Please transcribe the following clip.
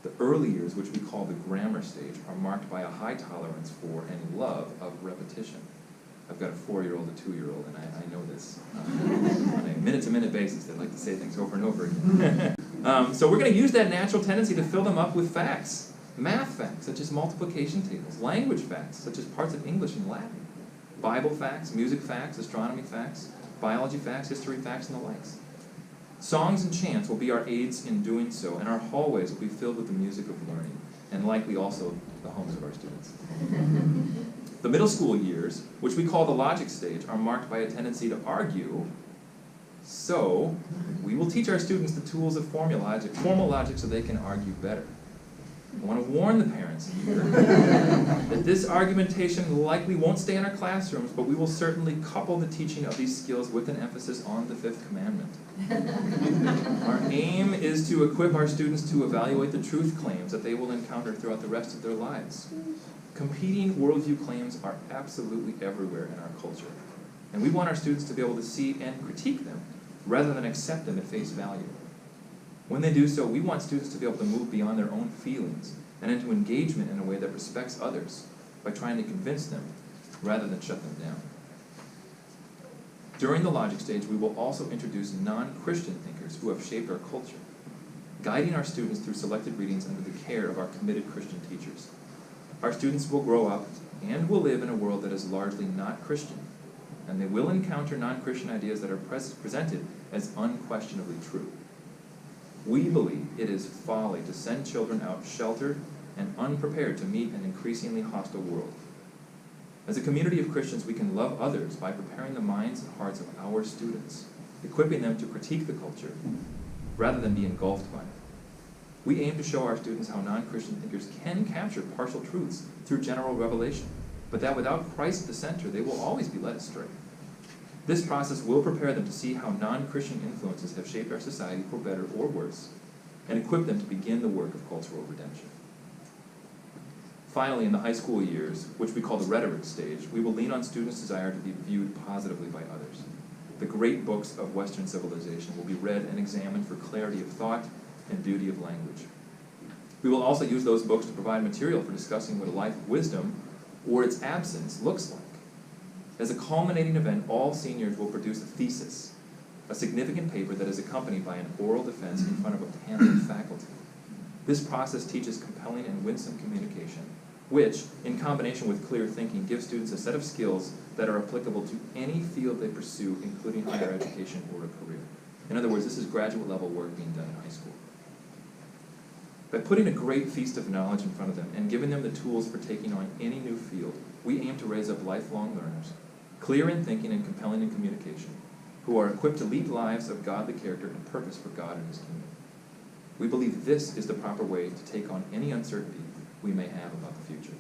The early years, which we call the grammar stage, are marked by a high tolerance for and love of repetition. I've got a 4-year-old, a 2-year-old, and I know this. On a minute-to-minute basis, they like to say things over and over again. So we're going to use that natural tendency to fill them up with facts. Math facts, such as multiplication tables. Language facts, such as parts of English and Latin. Bible facts, music facts, astronomy facts, biology facts, history facts, and the likes. Songs and chants will be our aids in doing so, and our hallways will be filled with the music of learning, and likely also the homes of our students. The middle school years, which we call the logic stage, are marked by a tendency to argue. So, we will teach our students the tools of formal logic so they can argue better. I want to warn the parents here that this argumentation likely won't stay in our classrooms, but we will certainly couple the teaching of these skills with an emphasis on the fifth commandment. Our aim is to equip our students to evaluate the truth claims that they will encounter throughout the rest of their lives. Competing worldview claims are absolutely everywhere in our culture, and we want our students to be able to see and critique them rather than accept them at face value. When they do so, we want students to be able to move beyond their own feelings and into engagement in a way that respects others by trying to convince them rather than shut them down. During the logic stage, we will also introduce non-Christian thinkers who have shaped our culture, guiding our students through selected readings under the care of our committed Christian teachers. Our students will grow up and will live in a world that is largely not Christian, and they will encounter non-Christian ideas that are presented as unquestionably true. We believe it is folly to send children out sheltered and unprepared to meet an increasingly hostile world. As a community of Christians, we can love others by preparing the minds and hearts of our students, equipping them to critique the culture rather than be engulfed by it. We aim to show our students how non-Christian thinkers can capture partial truths through general revelation, but that without Christ at the center, they will always be led astray. This process will prepare them to see how non-Christian influences have shaped our society for better or worse, and equip them to begin the work of cultural redemption. Finally, in the high school years, which we call the rhetoric stage, we will lean on students' desire to be viewed positively by others. The great books of Western civilization will be read and examined for clarity of thought and beauty of language. We will also use those books to provide material for discussing what a life of wisdom, or its absence, looks like. As a culminating event, all seniors will produce a thesis, a significant paper that is accompanied by an oral defense in front of a panel of faculty. This process teaches compelling and winsome communication, which, in combination with clear thinking, gives students a set of skills that are applicable to any field they pursue, including higher education or a career. In other words, this is graduate level work being done in high school. By putting a great feast of knowledge in front of them and giving them the tools for taking on any new field, we aim to raise up lifelong learners, clear in thinking and compelling in communication, who are equipped to lead lives of godly character and purpose for God and His kingdom. We believe this is the proper way to take on any uncertainty we may have about the future.